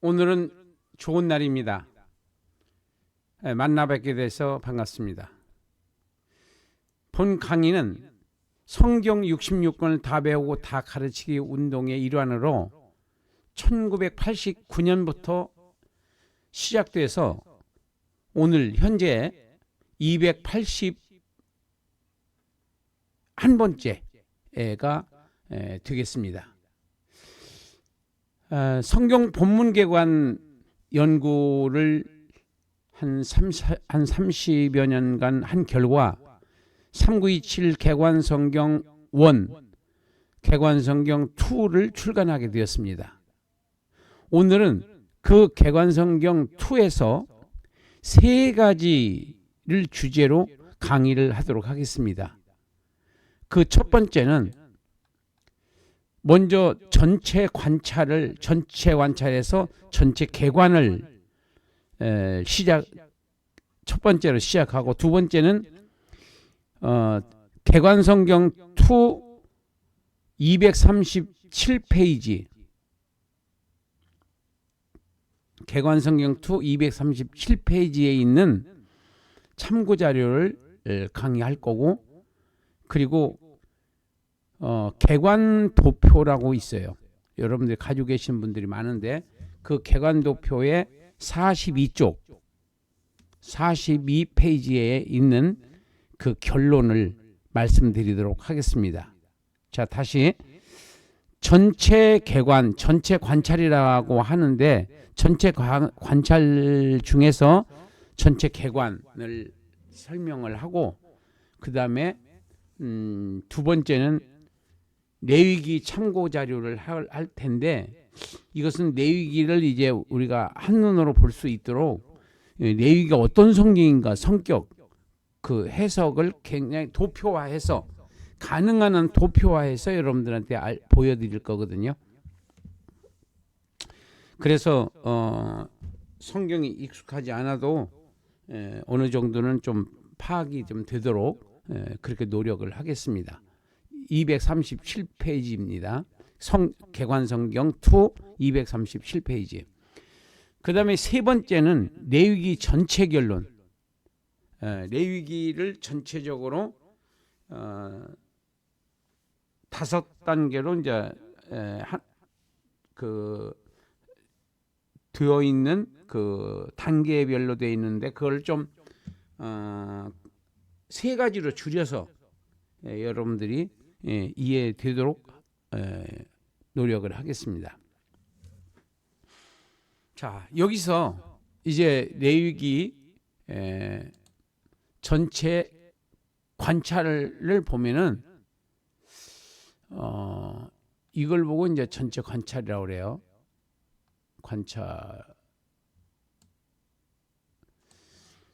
오늘은 좋은 날입니다. 만나 뵙게 돼서 반갑습니다. 본 강의는 성경 66권을 다 배우고 다 가르치기 운동의 일환으로 1989년부터 시작돼서 오늘 현재 281번째가 되겠습니다. 성경 본문개관 연구를 한 30여 년간 한 결과 3927 개관성경 1, 개관성경 2를 출간하게 되었습니다. 오늘은 그 개관성경 2에서 세 가지를 주제로 강의를 하도록 하겠습니다. 그 첫 번째는 먼저 전체 관찰에서 전체 개관을 첫 번째로 시작하고, 두 번째는 개관성경 2 237페이지 개관성경 2 237페이지에 있는 참고자료를 강의할 거고, 그리고 개관도표라고 있어요. 여러분들이 가지고 계신 분들이 많은데 그 개관도표의 42페이지에 있는 그 결론을 말씀드리도록 하겠습니다. 자, 다시 전체 개관, 전체 관찰이라고 하는데 전체 관찰 중에서 전체 개관을 설명을 하고, 그 다음에 두 번째는 내위기 참고 자료를 할 텐데, 이것은 내위기를 이제 우리가 한눈으로 볼 수 있도록 내위기가 어떤 성경인가 성격, 그 해석을 굉장히 도표화해서, 가능한 한 도표화해서 여러분들한테 보여드릴 거거든요. 그래서 성경이 익숙하지 않아도 어느 정도는 좀 파악이 좀 되도록 그렇게 노력을 하겠습니다. 237페이지입니다. 개관성경 2 237페이지. 그 다음에 세 번째는 레위기 전체 결론. 레위기를 전체적으로 5단계로 이제 되어 있는 그 단계별로 되어 있는데, 그걸 좀 세 가지로 줄여서 여러분들이 이해되도록 노력을 하겠습니다. 자, 여기서 이제 레위기 전체 관찰을 보면은 이걸 보고 이제 전체 관찰이라고 그래요. 관찰.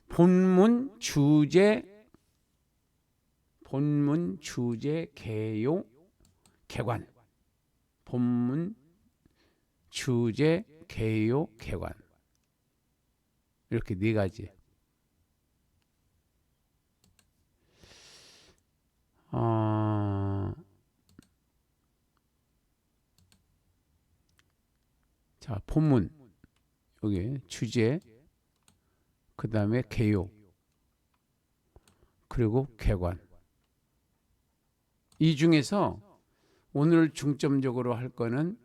본문 주제 개요 개관. 본문 주제 개요 개관. 이렇게 네 가지. 자, 본문 여기 주제, 그 다음에 개요, 그리고 개관. 이 중에서 오늘 중점적으로 할 거는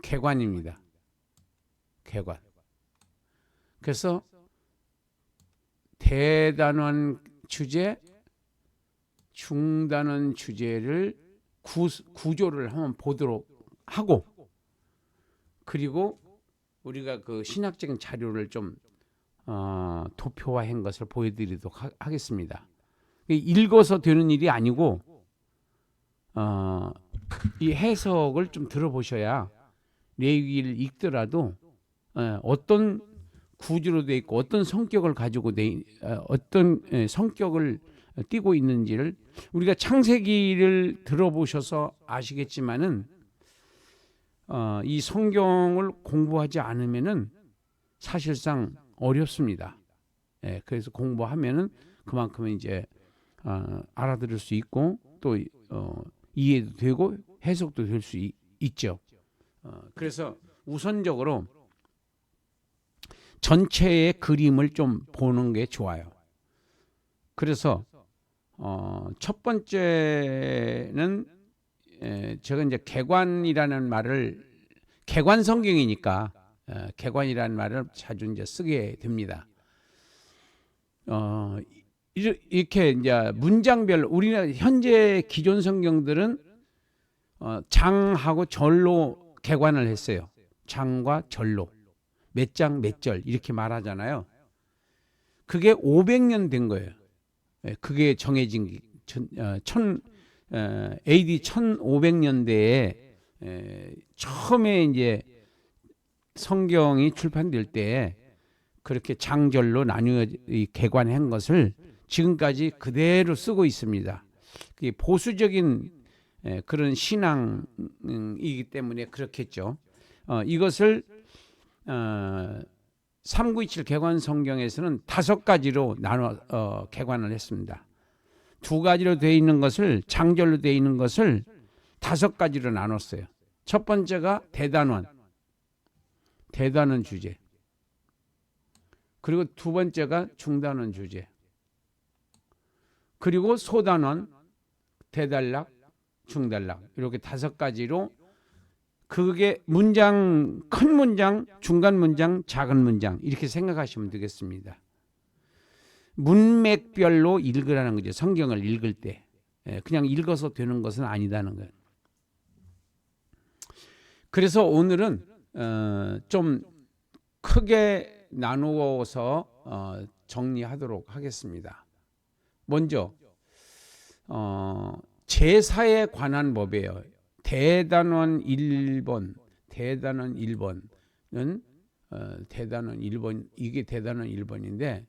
개관입니다. 개관. 그래서 대단원 주제, 중단원 주제를 구조를 한번 보도록 하고, 그리고 우리가 그 신학적인 자료를 좀 도표화한 것을 보여드리도록 하겠습니다. 읽어서 되는 일이 아니고 이 해석을 좀 들어보셔야 레위기를 읽더라도 어떤 구조로 되어 있고 어떤 성격을 가지고 어떤 성격을 띠고 있는지를, 우리가 창세기를 들어보셔서 아시겠지만은 이 성경을 공부하지 않으면은 사실상 어렵습니다. 그래서 공부하면은 그만큼 이제 알아들을 수 있고, 또 이해도 되고 해석도 될 수 있죠. 그래서 우선적으로 전체의 그림을 좀 보는 게 좋아요. 그래서 첫 번째는 제가 이제 개관이라는 말을 개관 성경이니까 개관이라는 말을 자주 이제 쓰게 됩니다. 이렇게 이제 문장별로 우리는 현재 기존 성경들은 장하고 절로 개관을 했어요. 장과 절로 몇 장 몇 절 이렇게 말하잖아요. 그게 500년 된 거예요. 그게 정해진 AD 1500년대에 처음에 이제 성경이 출판될 때 그렇게 장절로 나뉘어 개관한 것을 지금까지 그대로 쓰고 있습니다. 그게 보수적인 그런 신앙이기 때문에 그렇겠죠. 이것을 3927 개관 성경에서는 5가지로 나눠 개관을 했습니다. 2가지로 되어 있는 것을 장절로 되어 있는 것을 5가지로 나눴어요. 첫 번째가 대단원 주제. 그리고 두 번째가 중단원 주제. 그리고 소단원, 대단락, 중단락 이렇게 5가지로 그게 문장, 큰 문장, 중간 문장, 작은 문장 이렇게 생각하시면 되겠습니다. 문맥별로 읽으라는 거죠. 성경을 읽을 때 그냥 읽어서 되는 것은 아니다는 거예요. 그래서 오늘은 좀 크게 나누어서 정리하도록 하겠습니다. 먼저 제사에 관한 법이에요. 대단원 1번, 대단원 1번은 대단원 1번 이게 대단원 1번인데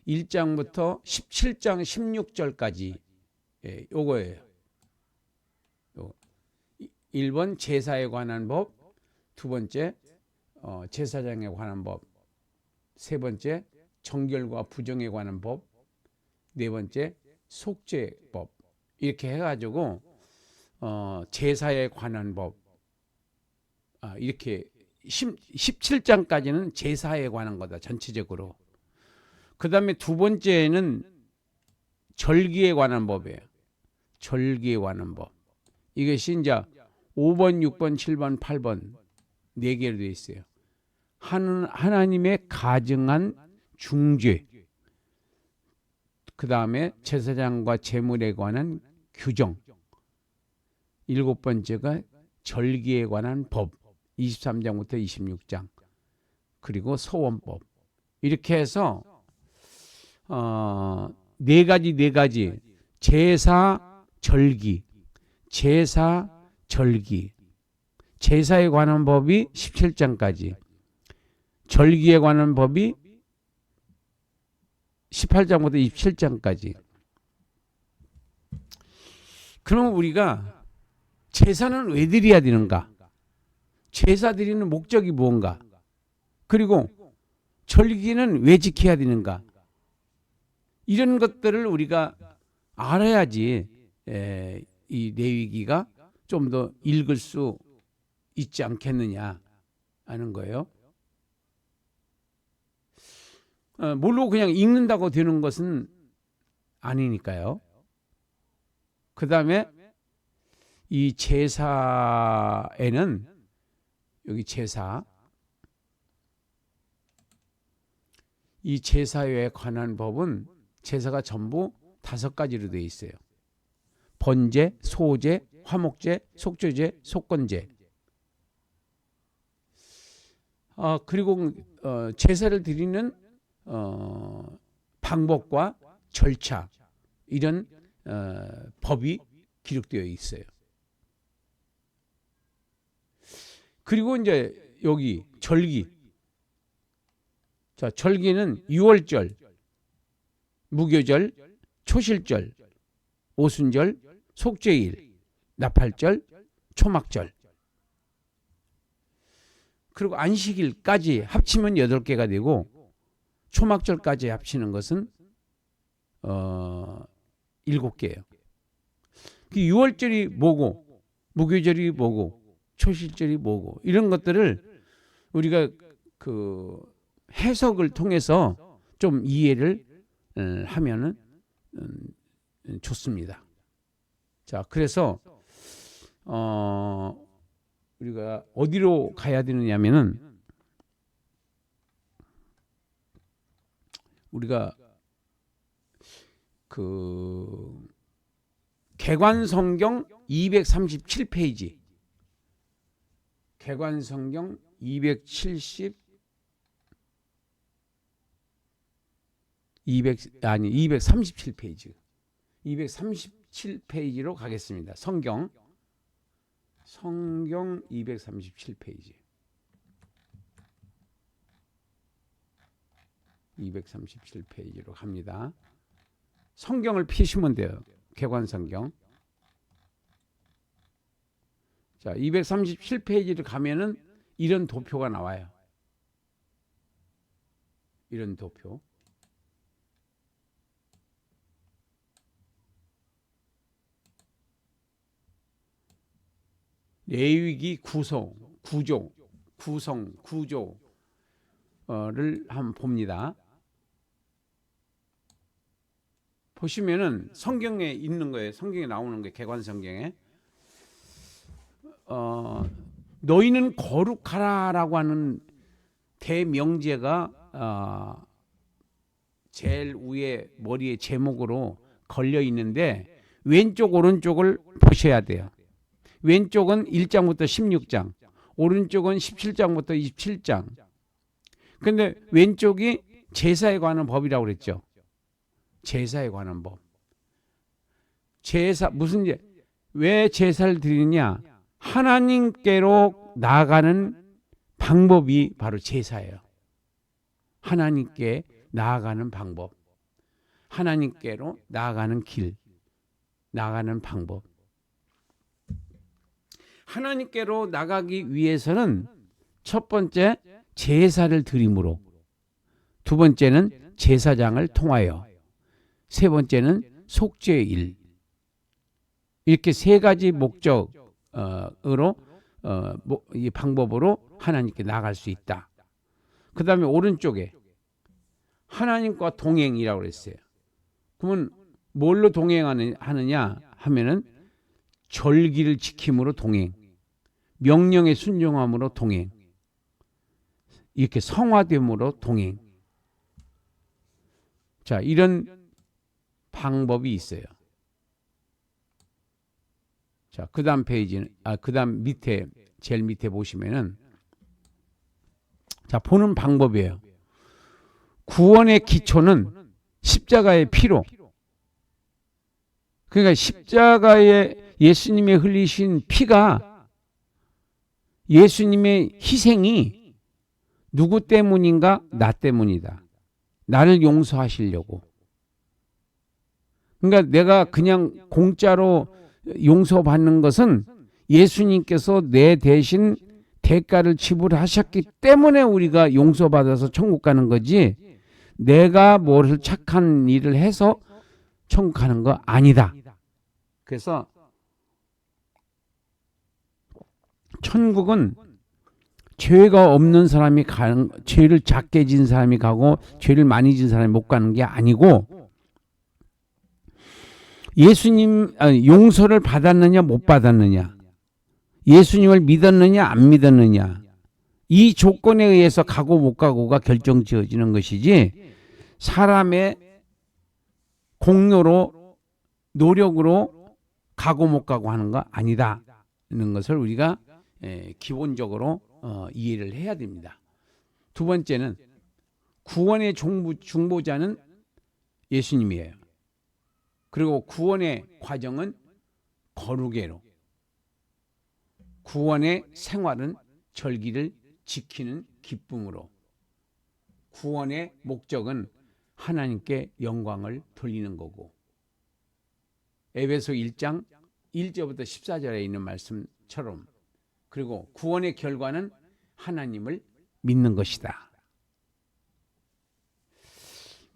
1장부터 17장 16절까지 요거예요. 1번 제사에 관한 법, 두 번째 제사장에 관한 법, 세 번째 정결과 부정에 관한 법, 네 번째 속죄법 이렇게 해가지고 제사에 관한 법 이렇게 17장까지는 제사에 관한 거다 전체적으로. 그 다음에 두 번째는 절기에 관한 법이에요. 절기에 관한 법. 이것이 이제 5번, 6번, 7번, 8번 4개로 되어 있어요. 하나님의 가증한 중죄. 그 다음에 제사장과 제물에 관한 규정. 7번째가 절기에 관한 법. 23장부터 26장. 그리고 소원법. 이렇게 해서 4가지 제사 절기, 제사 절기, 제사에 관한 법이 17장까지, 절기에 관한 법이 18장부터 27장까지. 그럼 우리가 제사는 왜 드려야 되는가? 제사 드리는 목적이 무언가? 그리고 절기는 왜 지켜야 되는가? 이런 것들을 우리가 알아야지 이 레위기가 좀 더 읽을 수 있지 않겠느냐 하는 거예요. 뭘로 그냥 읽는다고 되는 것은 아니니까요. 그 다음에 이 제사에는 여기 제사, 이 제사에 관한 법은 제사가 전부 5가지로 되어 있어요. 번제, 소제, 화목제, 속죄제, 속건제. 그리고 제사를 드리는 방법과 절차 이런 법이 기록되어 있어요. 그리고 이제 여기 절기. 자, 절기는 유월절, 무교절, 초실절, 오순절, 속죄일, 나팔절, 초막절. 그리고 안식일까지 합치면 8개가 되고 초막절까지 합치는 것은 7개예요. 유월절이 뭐고 무교절이 뭐고 초실절이 뭐고 이런 것들을 우리가 해석을 통해서 좀 이해를 하면은 좋습니다. 자, 그래서 우리가 어디로 가야 되느냐면은 우리가 그 개관성경 237페이지, 개관성경 237페이지, 237페이지로 가겠습니다. 성경 237페이지. 237페이지로 갑니다. 성경을 피시면 돼요. 개관성경. 자, 237페이지를 가면은 이런 도표가 나와요. 이런 도표. 레위기 구조를 한번 봅니다. 보시면은 성경에 있는 거예요. 성경에 나오는 게 개관성경에 너희는 거룩하라라고 하는 대명제가 제일 위에 머리에 제목으로 걸려 있는데 왼쪽 오른쪽을 보셔야 돼요. 왼쪽은 1장부터 16장, 오른쪽은 17장부터 27장. 근데 왼쪽이 제사에 관한 법이라고 그랬죠. 제사에 관한 법. 제사 왜 제사를 드리느냐? 하나님께로 나아가는 방법이 바로 제사예요. 하나님께 나아가는 방법. 하나님께로 나아가는 길, 나아가는 방법. 하나님께로 나가기 위해서는 첫 번째 제사를 드림으로, 두 번째는 제사장을 통하여, 세 번째는 속죄의 일. 이렇게 세 가지 목적으로 이 방법으로 하나님께 나갈 수 있다. 그 다음에 오른쪽에 하나님과 동행이라고 그랬어요. 그러면 뭘로 동행하느냐 하면은 절기를 지킴으로 동행, 명령에 순종함으로 동행, 이렇게 성화됨으로 동행. 자, 이런 방법이 있어요. 자, 그다음 페이지는 그다음 밑에 제일 밑에 보시면은 자, 보는 방법이에요. 구원의 기초는 십자가의 피로. 그러니까 십자가에 예수님의 흘리신 피가, 예수님의 희생이 누구 때문인가? 나 때문이다. 나를 용서하시려고. 그러니까 내가 그냥 공짜로 용서받는 것은 예수님께서 내 대신 대가를 지불하셨기 때문에 우리가 용서받아서 천국 가는 거지, 내가 뭘 착한 일을 해서 천국 가는 거 아니다. 그래서 천국은 죄가 없는 사람이 가는, 죄를 작게 진 사람이 가고 죄를 많이 진 사람이 못 가는 게 아니고, 예수님 용서를 받았느냐 못 받았느냐, 예수님을 믿었느냐 안 믿었느냐, 이 조건에 의해서 가고 못 가고가 결정지어지는 것이지, 사람의 공로로 노력으로 가고 못 가고 하는 거 아니다는 것을 우리가 기본적으로 이해를 해야 됩니다. 두 번째는 구원의 중보자는 예수님이에요. 그리고 구원의 과정은 거룩애로, 구원의 생활은 절기를 지키는 기쁨으로, 구원의 목적은 하나님께 영광을 돌리는 거고, 에베소 1장 1절부터 14절에 있는 말씀처럼, 그리고 구원의 결과는 하나님을 믿는 것이다.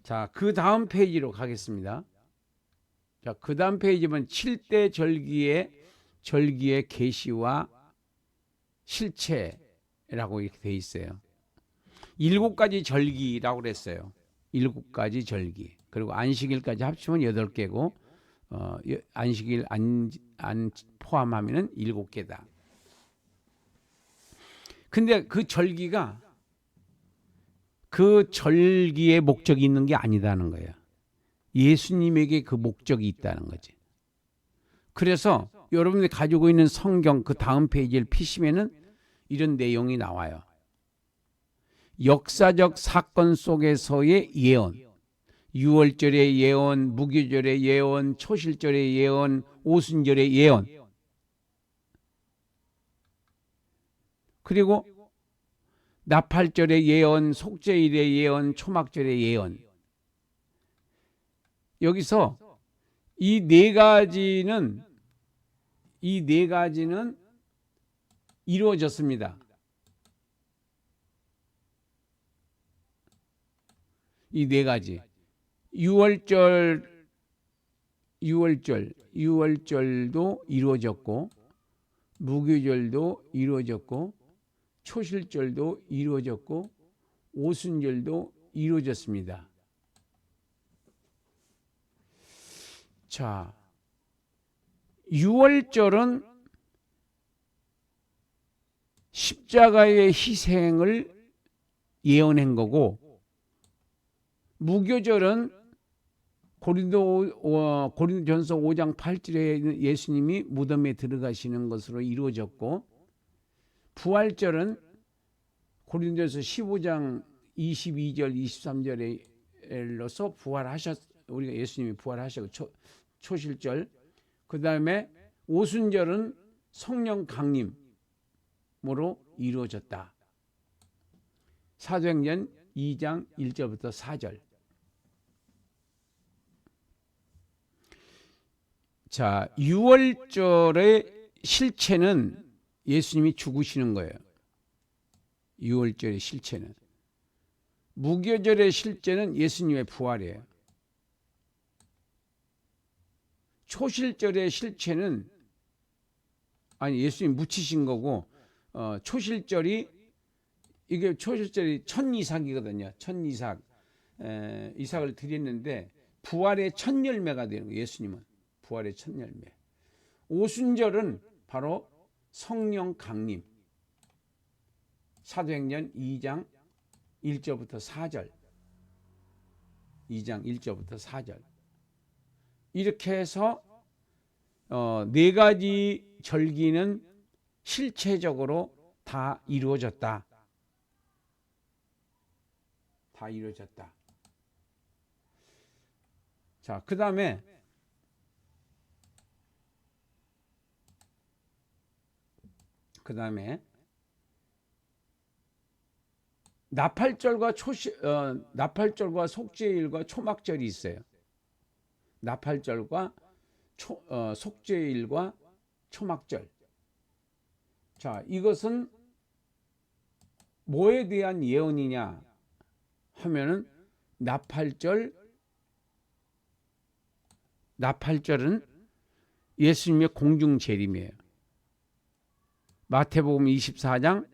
자, 그 다음 페이지로 가겠습니다. 자, 그 다음 페이지는 7대 절기의 계시와 실체라고 이렇게 돼 있어요. 7가지 절기라고 그랬어요. 7가지 절기. 그리고 안식일까지 합치면 8개고 안식일 안 포함하면 7개다. 근데 그 절기가 그 절기의 목적이 있는 게 아니다는 거예요. 예수님에게 그 목적이 있다는 거지. 그래서 여러분들이 가지고 있는 성경 그 다음 페이지를 피시면은 이런 내용이 나와요. 역사적 사건 속에서의 예언, 유월절의 예언, 무교절의 예언, 초실절의 예언, 오순절의 예언, 그리고 나팔절의 예언, 속죄일의 예언, 초막절의 예언. 여기서 이 네 가지는 이루어졌습니다. 이 네 가지. 유월절도 이루어졌고, 무교절도 이루어졌고, 초실절도 이루어졌고, 오순절도 이루어졌습니다. 자, 유월절은 십자가의 희생을 예언한 거고, 무교절은 고린도전서 5장 8절에 예수님이 무덤에 들어가시는 것으로 이루어졌고, 부활절은 고린도전서 15장 22절 23절에로서 우리가 예수님이 부활하셨고, 초실절. 그 다음에 오순절은 성령 강림으로 이루어졌다. 사도행전 2장 1절부터 4절. 자, 유월절의 실체는 예수님이 죽으시는 거예요. 유월절의 실체는. 무교절의 실제는 예수님의 부활이에요. 초실절의 실체는 예수님 묻히신 거고, 초실절이 천이삭이거든요. 천이삭. 이삭을 드렸는데 부활의 첫 열매가 되는 거예요. 예수님은 부활의 첫 열매. 오순절은 바로 성령 강림. 사도행전 2장 1절부터 4절. 2장 1절부터 4절. 이렇게 해서 네 가지 절기는 실체적으로 다 이루어졌다. 다 이루어졌다. 자, 그 다음에 나팔절과 속죄일과 초막절이 있어요. 나팔절과 속죄일과 초막절. 자, 이것은 뭐에 대한 예언이냐 하면은 나팔절은 예수님의 공중 재림이에요. 마태복음 24장,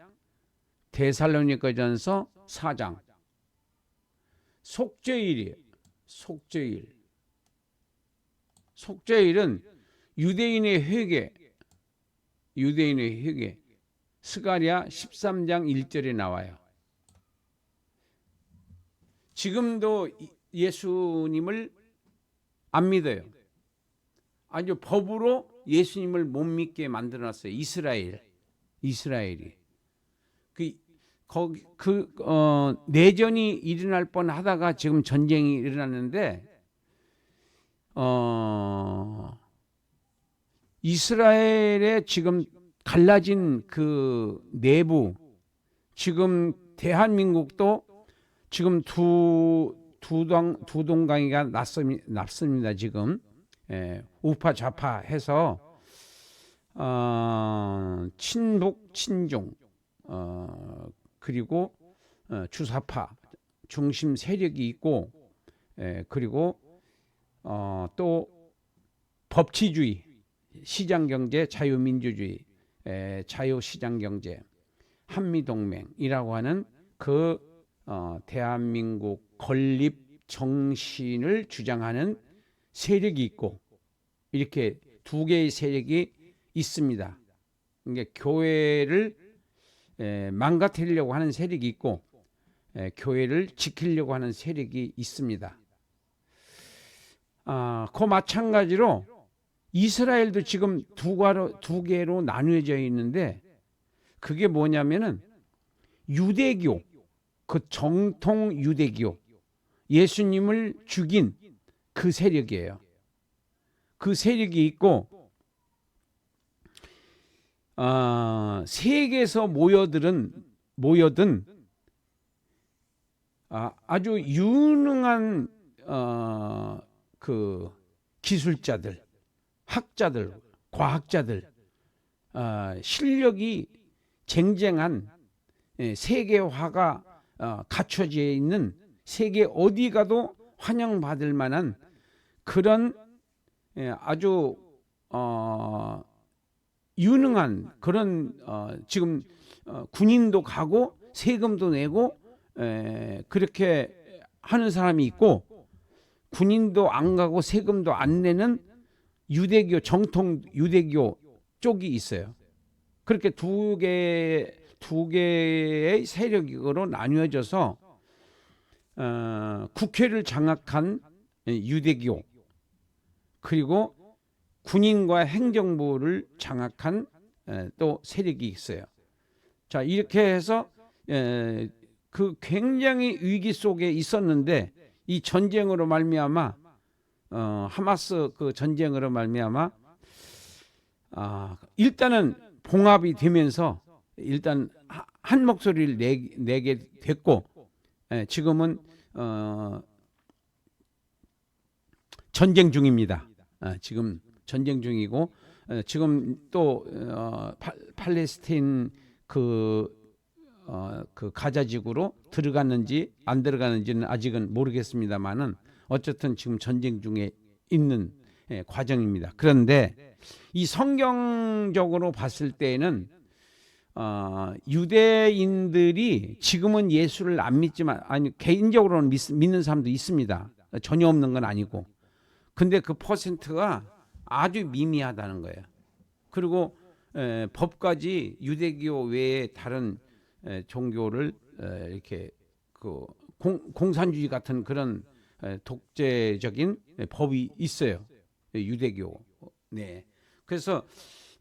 데살로니가전서 4장. 속죄일이에요. 속죄일은 유대인의 회개. 스가랴 13장 1절에 나와요. 지금도 예수님을 안 믿어요. 아주 법으로 예수님을 못 믿게 만들어놨어요. 이스라엘이. 내전이 일어날 뻔하다가 지금 전쟁이 일어났는데, 이스라엘의 지금 갈라진 그 내부, 지금 대한민국도 지금 두 동강이가 났습니다. 지금 우파 좌파 해서 친북 친중 그리고 주사파 중심 세력이 있고, 그리고 또 법치주의, 시장경제, 자유민주주의, 자유시장경제, 한미동맹이라고 하는 그 대한민국 건립 정신을 주장하는 세력이 있고, 이렇게 두 개의 세력이 있습니다. 그러니까 교회를 망가뜨리려고 하는 세력이 있고, 교회를 지키려고 하는 세력이 있습니다. 그 마찬가지로 이스라엘도 지금 두 개로 나누어져 있는데, 그게 뭐냐면은 유대교, 그 정통 유대교, 예수님을 죽인 그 세력이에요. 그 세력이 있고, 세계에서 모여든 아주 유능한 그 기술자들, 학자들, 과학자들, 실력이 쟁쟁한 세계화가 갖춰져 있는, 세계 어디 가도 환영받을 만한 그런 아주 유능한 그런 지금 군인도 가고 세금도 내고 그렇게 하는 사람이 있고, 군인도 안 가고 세금도 안 내는 유대교, 정통 유대교 쪽이 있어요. 그렇게 두 개의 세력으로 나뉘어져서 국회를 장악한 유대교, 그리고 군인과 행정부를 장악한 또 세력이 있어요. 자, 이렇게 해서 그 굉장히 위기 속에 있었는데, 이 전쟁으로 말미암아 하마스 그 전쟁으로 말미암아 일단은 봉합이 되면서 일단 한 목소리를 내게 됐고, 지금은 전쟁 중입니다. 지금 전쟁 중이고, 지금 또 팔레스타인 그 가자지구로 들어갔는지 안 들어가는지는 아직은 모르겠습니다만은, 어쨌든 지금 전쟁 중에 있는 과정입니다. 그런데 이 성경적으로 봤을 때는 유대인들이 지금은 예수를 안 믿지만, 아니 개인적으로는 믿는 사람도 있습니다. 전혀 없는 건 아니고. 근데 그 퍼센트가 아주 미미하다는 거예요. 그리고 법까지 유대교 외에 다른 종교를 이렇게 그 공산주의 같은 그런 독재적인 법이 있어요. 유대교. 네. 그래서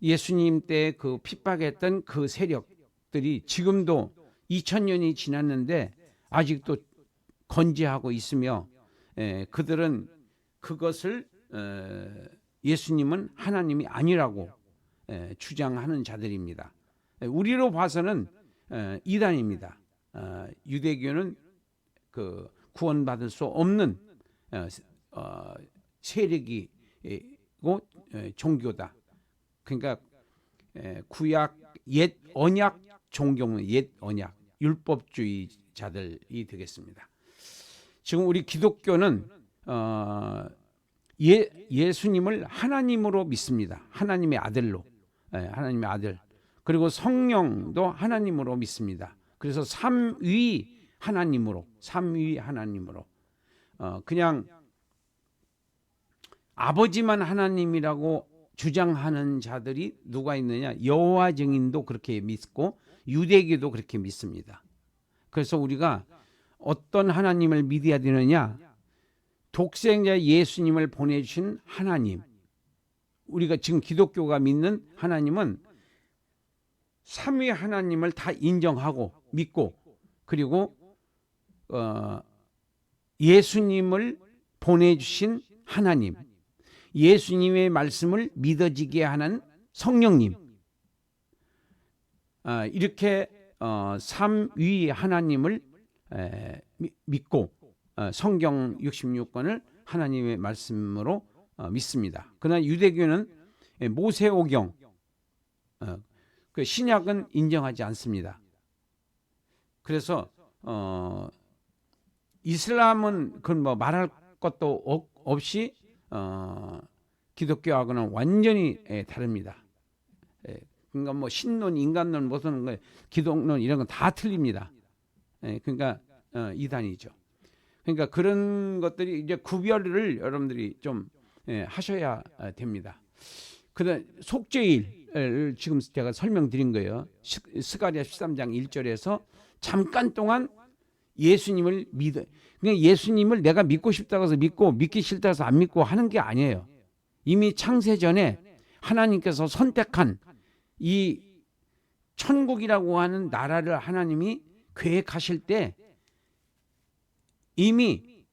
예수님 때 그 핍박했던 그 세력들이 지금도 2000년이 지났는데 아직도 건재하고 있으며, 그들은 그것을 예수님은 하나님이 아니라고 주장하는 자들입니다. 우리로 봐서는 이단입니다. 유대교는 그 구원받을 수 없는 세력이고 종교다. 그러니까 구약 옛 언약 종교는 옛 언약 율법주의자들이 되겠습니다. 지금 우리 기독교는 예수님을 하나님으로 믿습니다. 하나님의 아들로, 하나님의 아들. 그리고 성령도 하나님으로 믿습니다. 그래서 삼위 하나님으로 그냥 아버지만 하나님이라고 주장하는 자들이 누가 있느냐? 여호와 증인도 그렇게 믿고 유대교도 그렇게 믿습니다. 그래서 우리가 어떤 하나님을 믿어야 되느냐? 독생자 예수님을 보내주신 하나님. 우리가 지금 기독교가 믿는 하나님은 삼위 하나님을 다 인정하고 믿고, 그리고 예수님을 보내주신 하나님, 예수님의 말씀을 믿어지게 하는 성령님, 이렇게 삼위 하나님을 믿고 성경 66권을 하나님의 말씀으로 믿습니다. 그러나 유대교는 모세오경, 그 신약은 인정하지 않습니다. 그래서 이슬람은 그건 뭐 말할 것도 없이 기독교하고는 완전히 다릅니다. 그러니까 뭐 신론, 인간론, 무슨 기독론 이런 건 다 틀립니다. 그러니까 이단이죠. 그러니까 그런 것들이 이제 구별을 여러분들이 좀 하셔야 됩니다. 그다음 속죄일을 지금 제가 설명드린 거예요. 스가랴 13장 1절에서 잠깐 동안 예수님을 믿어. 그러니까 예수님을 내가 믿고 싶다고 해서 믿고 믿기 싫다고 해서 안 믿고 하는 게 아니에요. 이미 창세 전에 하나님께서 선택한 이 천국이라고 하는 나라를 하나님이 계획하실 때 이미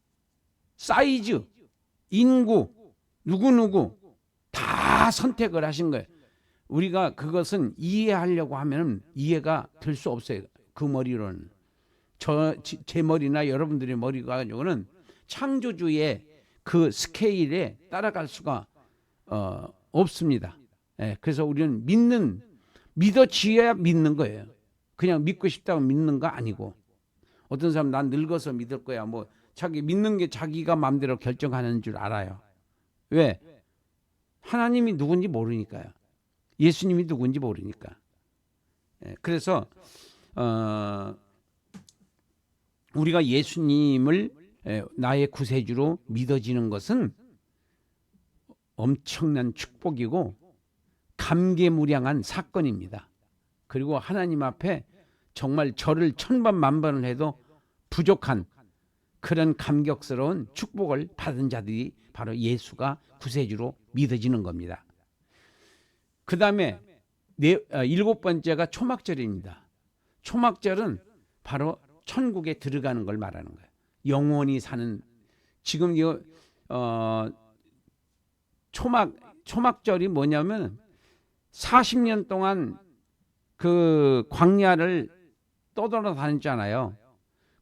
사이즈, 인구, 누구누구 다 선택을 하신 거예요. 우리가 그것은 이해하려고 하면 이해가 될 수 없어요. 그 머리로는. 제 머리나 여러분들의 머리가 가지고는 창조주의 그 스케일에 따라갈 수가 없습니다. 그래서 우리는 믿어지어야 믿는 거예요. 그냥 믿고 싶다고 믿는 거 아니고. 어떤 사람 난 늙어서 믿을 거야. 뭐 자기 믿는 게 자기가 마음대로 결정하는 줄 알아요. 왜? 하나님이 누군지 모르니까요. 예수님이 누군지 모르니까. 그래서 우리가 예수님을 나의 구세주로 믿어지는 것은 엄청난 축복이고 감개무량한 사건입니다. 그리고 하나님 앞에 정말 저를 천번 만번을 해도 부족한 그런 감격스러운 축복을 받은 자들이 바로 예수가 구세주로 믿어지는 겁니다. 그 다음에 일곱 번째가 초막절입니다. 초막절은 바로 천국에 들어가는 걸 말하는 거예요. 영원히 사는. 지금 초막절이 뭐냐면 40년 동안 그 광야를 떠돌아다녔잖아요.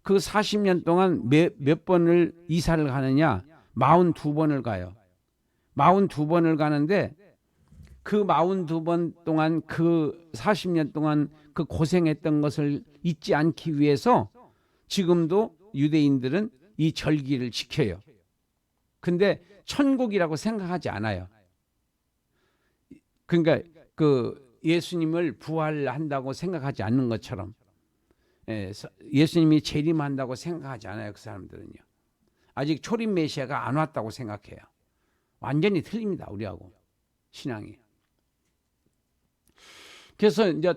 그 40년 동안 몇 번을 이사를 가느냐? 42번을 가요. 42번을 가는데 그 42번 동안 그 40년 동안 그 고생했던 것을 잊지 않기 위해서 지금도 유대인들은 이 절기를 지켜요. 근데 천국이라고 생각하지 않아요. 그러니까 그 예수님을 부활한다고 생각하지 않는 것처럼 예수님이 재림한다고 생각하지 않아요. 그 사람들은요. 아직 초림 메시아가 안 왔다고 생각해요. 완전히 틀립니다. 우리하고 신앙이. 그래서 이제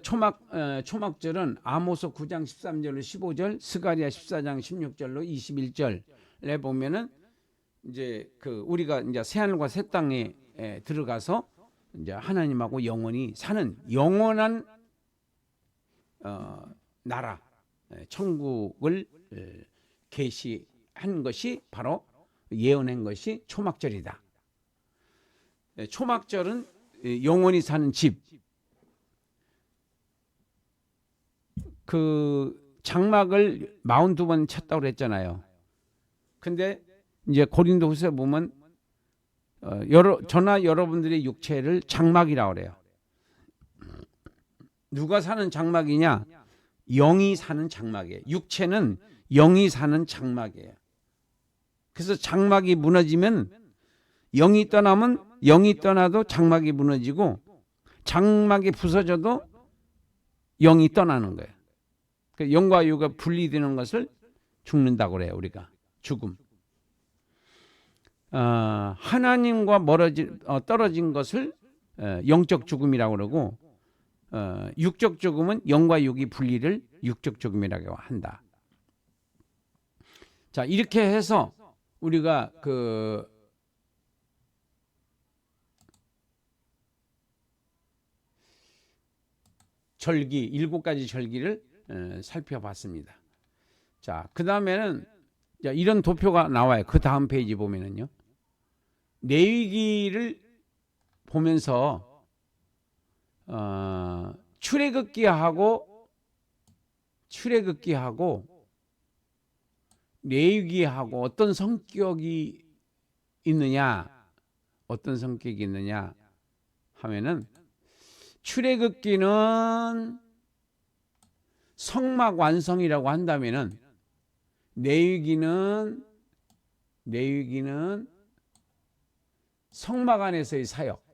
초막절은 아모스 9장 13절로 15절, 스가랴 14장 16절로 21절에 보면은 이제 그 우리가 이제 새 하늘과 새 땅에 들어가서 이제 하나님하고 영원히 사는 영원한 나라 천국을 계시한 것이 바로 예언한 것이 초막절이다. 초막절은 영원히 사는 집. 그 장막을 42번 쳤다고 그랬잖아요. 근데 이제 고린도후서에 보면 저나 여러분들의 육체를 장막이라고 그래요. 누가 사는 장막이냐? 영이 사는 장막이에요. 육체는 영이 사는 장막이에요. 그래서 장막이 무너지면 영이 떠나면 영이 떠나도 장막이 무너지고 장막이 부서져도 영이 떠나는 거예요. 그러니까 영과 육가 분리되는 것을 죽는다고 그래요. 우리가 죽음. 하나님과 떨어진 것을 영적 죽음이라고 그러고 육적 죽음은 영과 육이 분리를 육적 죽음이라고 한다. 자, 이렇게 해서 우리가 그 절기 7가지 절기를 살펴봤습니다. 자, 그 다음에는 이런 도표가 나와요. 그 다음 페이지 보면은요. 레위기를 보면서 출애굽기하고 레위기하고 어떤 성격이 있느냐 하면은 출애굽기는 성막 완성이라고 한다면은 레위기는 성막 안에서의 사역.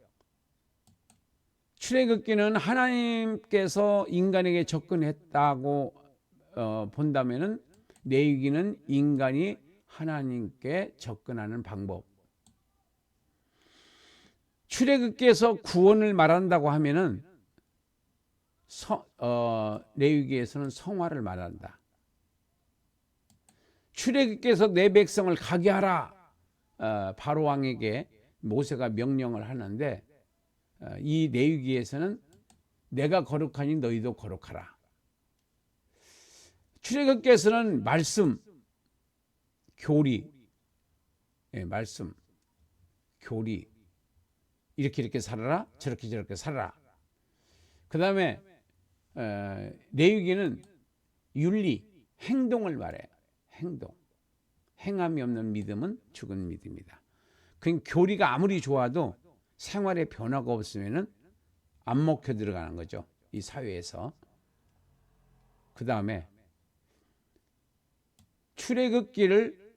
출애굽기는 하나님께서 인간에게 접근했다고 본다면은 내위기는 인간이 하나님께 접근하는 방법. 출애굽기에서 구원을 말한다고 하면은 레위기에서는 성화를 말한다. 출애굽기에서 내 백성을 가게 하라. 바로 왕에게 모세가 명령을 하는데 이 레위기에서는 내가 거룩하니 너희도 거룩하라. 출애굽기에서는 말씀, 교리, 말씀, 교리, 이렇게 살아라, 저렇게 살아라. 그 다음에 레위기는 윤리, 행동을 말해요. 행동. 행함이 없는 믿음은 죽은 믿음이다. 그 교리가 아무리 좋아도 생활에 변화가 없으면은 안 먹혀 들어가는 거죠. 이 사회에서. 그 다음에 출애굽기를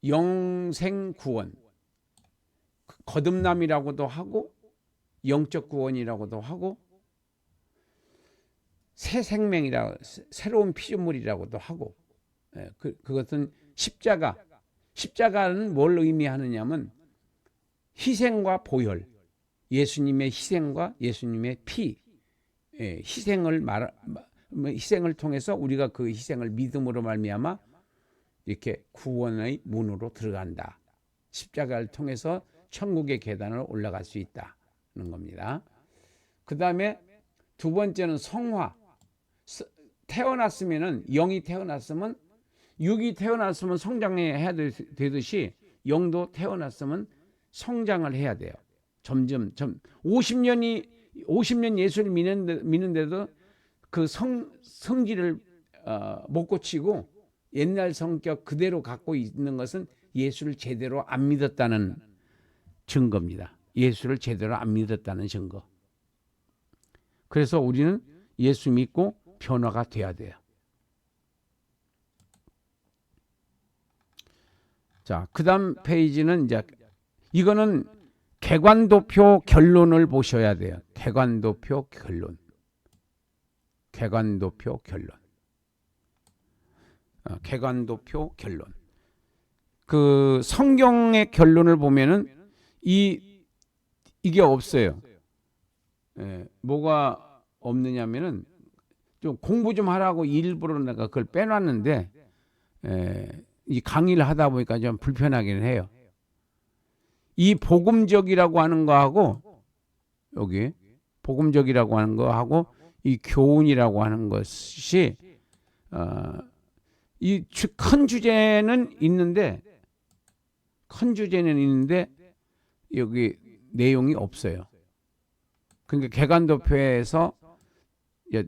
영생 구원, 거듭남이라고도 하고 영적 구원이라고도 하고 새 생명이라고, 새로운 피조물이라고도 하고, 그것은 십자가는 뭘 의미하느냐면 희생과 보혈, 예수님의 희생과 예수님의 피, 희생을 통해서 우리가 그 희생을 믿음으로 말미암아 이렇게 구원의 문으로 들어간다. 십자가를 통해서 천국의 계단을 올라갈 수 있다는 겁니다. 그 다음에 두 번째는 성화. 태어났으면은, 영이 태어났으면, 육이 태어났으면 성장해야 되듯이 영도 태어났으면 성장을 해야 돼요. 점점 50년 예수를 믿는데도 그 성질을 못 고치고 옛날 성격 그대로 갖고 있는 것은 예수를 제대로 안 믿었다는 증거입니다. 예수를 제대로 안 믿었다는 증거. 그래서 우리는 예수 믿고 변화가 돼야 돼요. 자, 그다음 페이지는 이제 이거는 객관도표 결론을 보셔야 돼요. 객관도표 결론. 객관도표 결론. 객관도표 결론. 그 성경의 결론을 보면은 이게 없어요. 뭐가 없느냐면은 좀 공부 좀 하라고 일부러 내가 그걸 빼놨는데 이 강의를 하다 보니까 좀 불편하기는 해요. 이 복음적이라고 하는 거하고 여기 복음적이라고 하는 거하고 이 교훈이라고 하는 것이 이 큰 주제는 있는데 여기 내용이 없어요. 그러니까 객관도표에서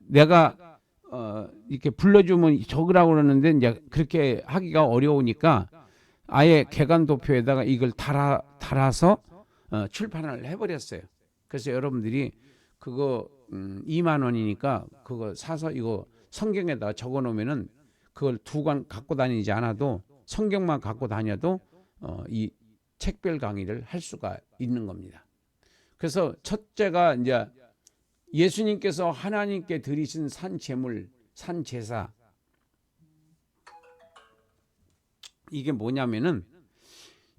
내가 이렇게 불러주면 적으라고 그러는데 이제 그렇게 하기가 어려우니까 아예 객관도표에다가 이걸 달아서 출판을 해버렸어요. 그래서 여러분들이 그거 2만 원이니까 그거 사서 이거 성경에다 적어놓으면은 그걸 두 권 갖고 다니지 않아도 성경만 갖고 다녀도 이 책별 강의를 할 수가 있는 겁니다. 그래서 첫째가 이제 예수님께서 하나님께 드리신 산 제물, 산 제사. 이게 뭐냐면은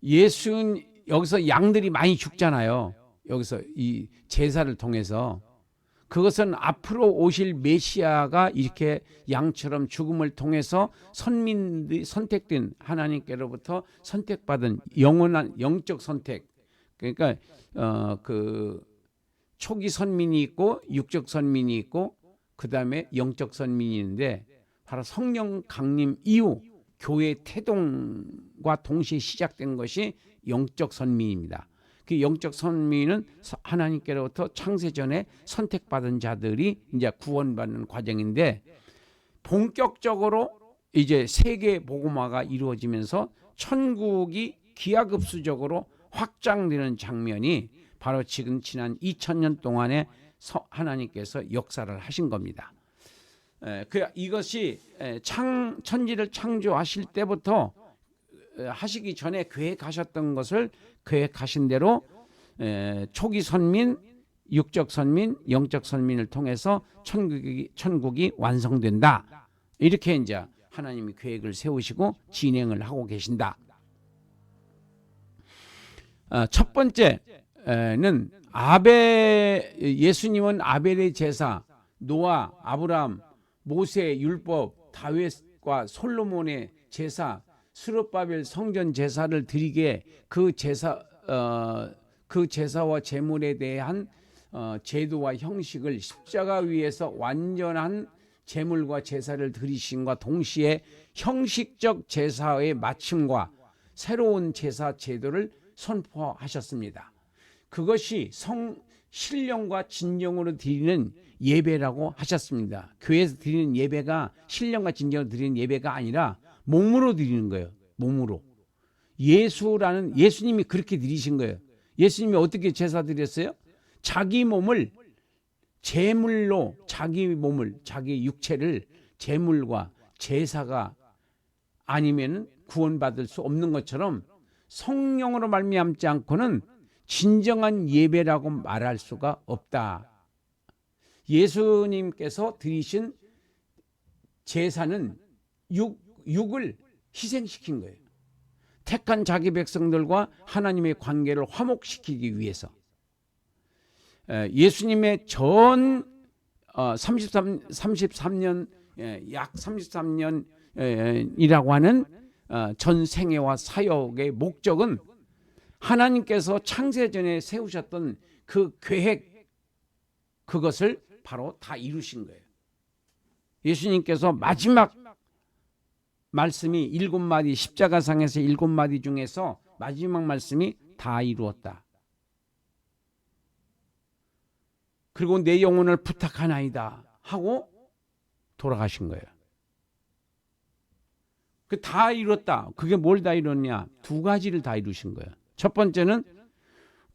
예수는 여기서 양들이 많이 죽잖아요. 여기서 이 제사를 통해서 그것은 앞으로 오실 메시아가 이렇게 양처럼 죽음을 통해서 선민들이 선택된 하나님께로부터 선택받은 영원한 영적 선택. 그러니까 그 초기 선민이 있고 육적 선민이 있고 그 다음에 영적 선민이 있는데 바로 성령 강림 이후 교회 태동과 동시에 시작된 것이 영적 선민입니다. 그 영적 선민은 하나님께로부터 창세 전에 선택받은 자들이 이제 구원받는 과정인데 본격적으로 이제 세계 복음화가 이루어지면서 천국이 기하급수적으로 확장되는 장면이 바로 지금 지난 2000년 동안에 하나님께서 역사를 하신 겁니다. 이것이 천지를 창조하실 때부터 하시기 전에 계획하셨던 것을 계획하신 대로 초기 선민, 육적 선민, 영적 선민을 통해서 천국이 완성된다. 이렇게 이제 하나님이 계획을 세우시고 진행을 하고 계신다. 첫 번째는 예수님은 아벨의 제사, 노아, 아브라함, 모세, 율법, 다윗과 솔로몬의 제사, 스룹바벨 성전 제사를 드리게 그 제사와 제물에 대한 제도와 형식을 십자가 위에서 완전한 제물과 제사를 드리신과 동시에 형식적 제사의 마침과 새로운 제사 제도를 선포하셨습니다. 그것이 신령과 진정으로 드리는 예배라고 하셨습니다. 교회에서 드리는 예배가 신령과 진정으로 드리는 예배가 아니라 몸으로 드리는 거예요. 몸으로. 예수님이 그렇게 드리신 거예요. 예수님이 어떻게 제사 드렸어요? 자기 몸을 제물로, 자기 육체를 제물과 제사가 아니면 구원받을 수 없는 것처럼 성령으로 말미암지 않고는 진정한 예배라고 말할 수가 없다. 예수님께서 드리신 제사는 육을 희생시킨 거예요. 택한 자기 백성들과 하나님의 관계를 화목시키기 위해서. 예수님의 전 33년 약 33년이라고 하는 전 생애와 사역의 목적은 하나님께서 창세전에 세우셨던 그 계획, 그것을 바로 다 이루신 거예요. 예수님께서 마지막 말씀이 7마디, 십자가상에서 7마디 중에서 마지막 말씀이 다 이루었다. 그리고 내 영혼을 부탁하나이다 하고 돌아가신 거예요. 그 다 이뤘다. 그게 뭘 다 이뤘냐? 두 가지를 다 이루신 거예요. 첫 번째는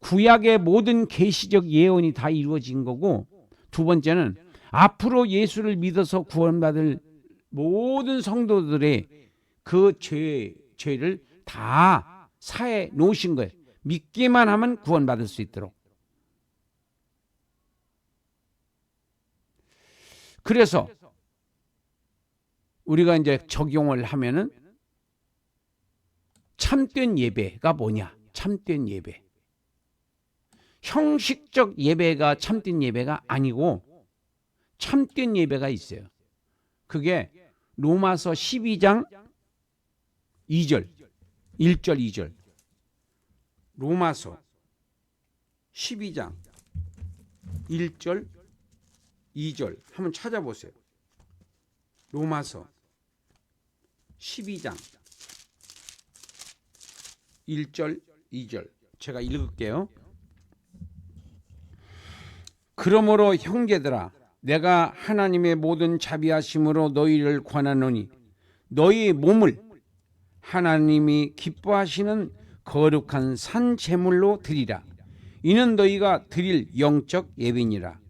구약의 모든 계시적 예언이 다 이루어진 거고, 두 번째는 앞으로 예수를 믿어서 구원받을 모든 성도들의 그 죄를 다 사해 놓으신 거예요. 믿기만 하면 구원받을 수 있도록. 그래서 우리가 이제 적용을 하면은 참된 예배가 뭐냐? 참된 예배. 형식적 예배가 참된 예배가 아니고 참된 예배가 있어요. 그게 로마서 12장 2절, 1절, 2절. 로마서 12장 1절, 2절 한번 찾아보세요. 로마서 12장 1절, 2절 제가 읽을게요. 그러므로 형제들아, 내가 하나님의 모든 자비하심으로 너희를 권하노니 너희 몸을 하나님이 기뻐하시는 거룩한 산 제물로 드리라. 이는 너희가 드릴 영적 예배니라.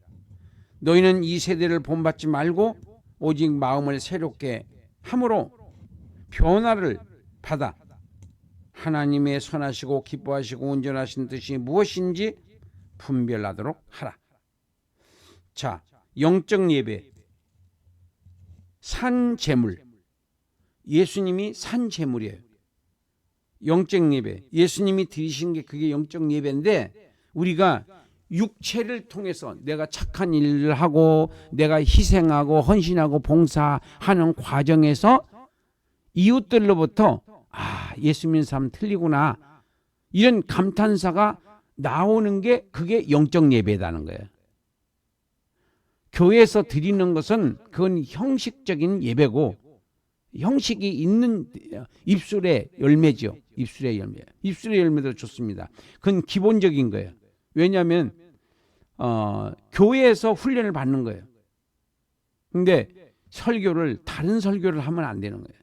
너희는 이 세대를 본받지 말고 오직 마음을 새롭게 함으로 변화를 받아 하나님의 선하시고 기뻐하시고 온전하신 뜻이 무엇인지 분별하도록 하라. 자, 영적 예배, 산 제물. 예수님이 산 제물이에요. 영적 예배, 예수님이 드리신 게 그게 영적 예배인데, 우리가 육체를 통해서 내가 착한 일을 하고 내가 희생하고 헌신하고 봉사하는 과정에서 이웃들로부터 예수 믿는 사람 틀리구나, 이런 감탄사가 나오는 게 그게 영적 예배라는 거예요. 교회에서 드리는 것은 그건 형식적인 예배고, 형식이 있는 입술의 열매죠. 입술의 열매. 입술의 열매도 좋습니다. 그건 기본적인 거예요. 왜냐하면 교회에서 훈련을 받는 거예요. 근데 다른 설교를 하면 안 되는 거예요.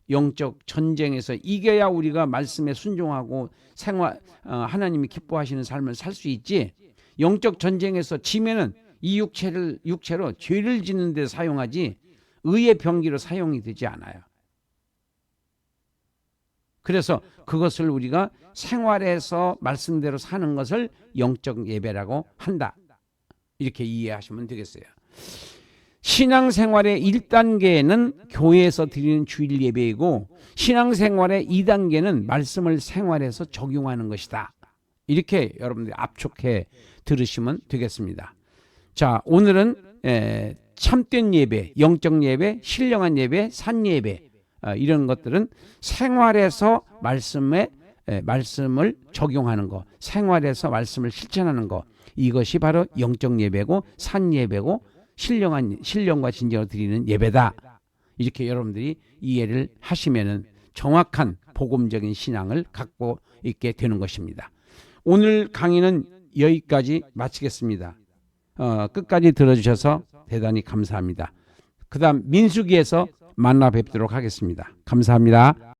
영적 전쟁에서 이겨야 우리가 말씀에 순종하고 하나님이 기뻐하시는 삶을 살 수 있지, 영적 전쟁에서 지면은 이 육체로 죄를 짓는 데 사용하지 의의 병기로 사용이 되지 않아요. 그래서 그것을 우리가 생활에서 말씀대로 사는 것을 영적 예배라고 한다. 이렇게 이해하시면 되겠어요. 신앙생활의 1단계는 교회에서 드리는 주일 예배이고 신앙생활의 2단계는 말씀을 생활해서 적용하는 것이다. 이렇게 여러분들이 압축해 들으시면 되겠습니다. 자, 오늘은 참된 예배, 영적 예배, 신령한 예배, 산 예배, 이런 것들은 생활에서 말씀을 적용하는 것, 생활에서 말씀을 실천하는 것, 이것이 바로 영적 예배고 산 예배고 신령과 진정으로 드리는 예배다. 이렇게 여러분들이 이해를 하시면은 정확한 복음적인 신앙을 갖고 있게 되는 것입니다. 오늘 강의는 여기까지 마치겠습니다. 끝까지 들어주셔서 대단히 감사합니다. 그 다음 민수기에서 만나 뵙도록 하겠습니다. 감사합니다.